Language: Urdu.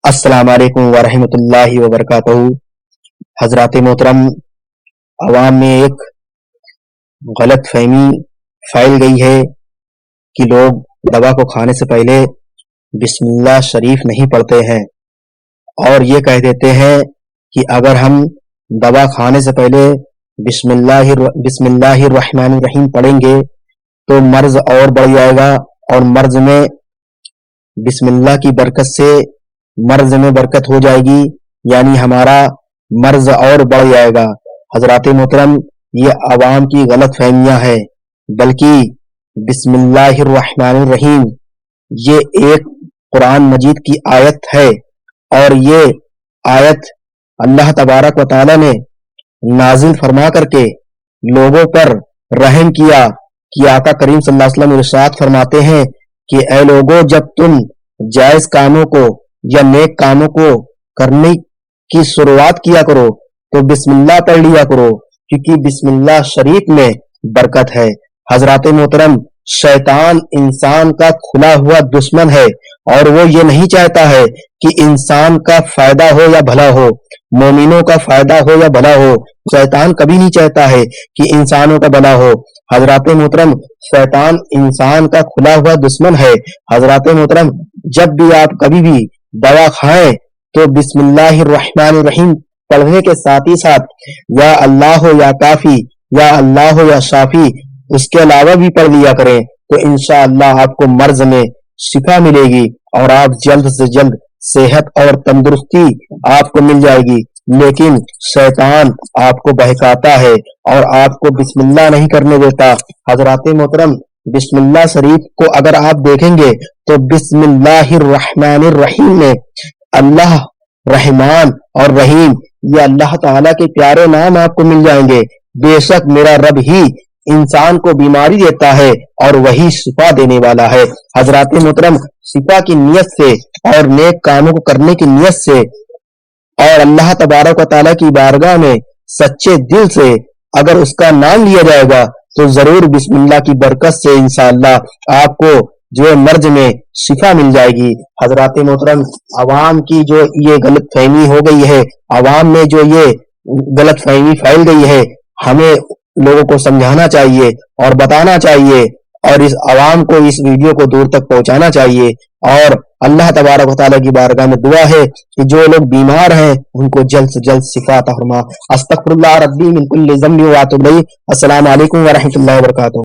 السلام علیکم ورحمۃ اللہ وبرکاتہ۔ حضرات محترم، عوام میں ایک غلط فہمی پھیل گئی ہے کہ لوگ دوا کو کھانے سے پہلے بسم اللہ شریف نہیں پڑھتے ہیں اور یہ کہہ دیتے ہیں کہ اگر ہم دوا کھانے سے پہلے بسم اللہ الرحمن الرحیم پڑھیں گے تو مرض اور بڑھ جائے گا، اور مرض میں بسم اللہ کی برکت سے مرض میں برکت ہو جائے گی، یعنی ہمارا مرض اور بڑھ جائے گا۔ حضرات محترم، یہ عوام کی غلط فہمیاں ہے، بلکہ بسم اللہ الرحمن الرحیم یہ ایک قرآن مجید کی آیت ہے، اور یہ آیت اللہ تبارک و تعالی نے نازل فرما کر کے لوگوں پر رحم کیا کہ آقا کریم صلی اللہ علیہ وسلم ارشاد فرماتے ہیں کہ اے لوگوں، جب تم جائز کاموں کو یا نیک کاموں کو کرنے کی شروعات کیا کرو تو بسم اللہ پڑھ لیا کرو، کیونکہ بسم اللہ شریف میں برکت ہے۔ حضرات محترم، شیطان انسان کا کھلا ہوا دشمن ہے، اور وہ یہ نہیں چاہتا ہے کہ انسان کا فائدہ ہو یا بھلا ہو، مومنوں کا فائدہ ہو یا بھلا ہو۔ شیطان کبھی نہیں چاہتا ہے کہ انسانوں کا بھلا ہو۔ حضرات محترم، شیطان انسان کا کھلا ہوا دشمن ہے۔ حضرات محترم، جب بھی آپ کبھی بھی دوا کھائیں تو بسم اللہ الرحمن الرحیم پڑھنے کے ساتھ ہی ساتھ یا اللہ ہو یا کافی، یا اللہ ہو یا شافی، اس کے علاوہ بھی پڑھ لیا کریں، تو انشاءاللہ آپ کو مرض میں شفا ملے گی اور آپ جلد سے جلد صحت اور تندرستی آپ کو مل جائے گی۔ لیکن شیطان آپ کو بہکاتا ہے اور آپ کو بسم اللہ نہیں کرنے دیتا۔ حضرات محترم، بسم اللہ شریف کو اگر آپ دیکھیں گے تو بسم اللہ الرحمن الرحیم میں اللہ رحمان اور رحیم، یہ اللہ تعالیٰ کے پیارے نام آپ کو مل جائیں گے۔ بے شک میرا رب ہی انسان کو بیماری دیتا ہے اور وہی شفا دینے والا ہے۔ حضرات محترم، شفا کی نیت سے اور نیک کاموں کو کرنے کی نیت سے اور اللہ تبارک و تعالیٰ کی بارگاہ میں سچے دل سے اگر اس کا نام لیا جائے گا تو ضرور بسم اللہ کی برکت سے انشاءاللہ آپ کو جو مرض میں شفا مل جائے گی۔ حضرات محترم، عوام کی جو یہ غلط فہمی ہو گئی ہے، عوام میں جو یہ غلط فہمی پھیل گئی ہے، ہمیں لوگوں کو سمجھانا چاہیے اور بتانا چاہیے، اور اس عوام کو اس ویڈیو کو دور تک پہنچانا چاہیے۔ اور اللہ تبارک و تعالیٰ کی بارگاہ میں دعا ہے کہ جو لوگ بیمار ہیں ان کو جلد سے جلد شفا عطا فرما۔ استغفر اللہ ربی من کل ذنب واتوب الیہ۔ السلام علیکم ورحمۃ اللہ وبرکاتہ۔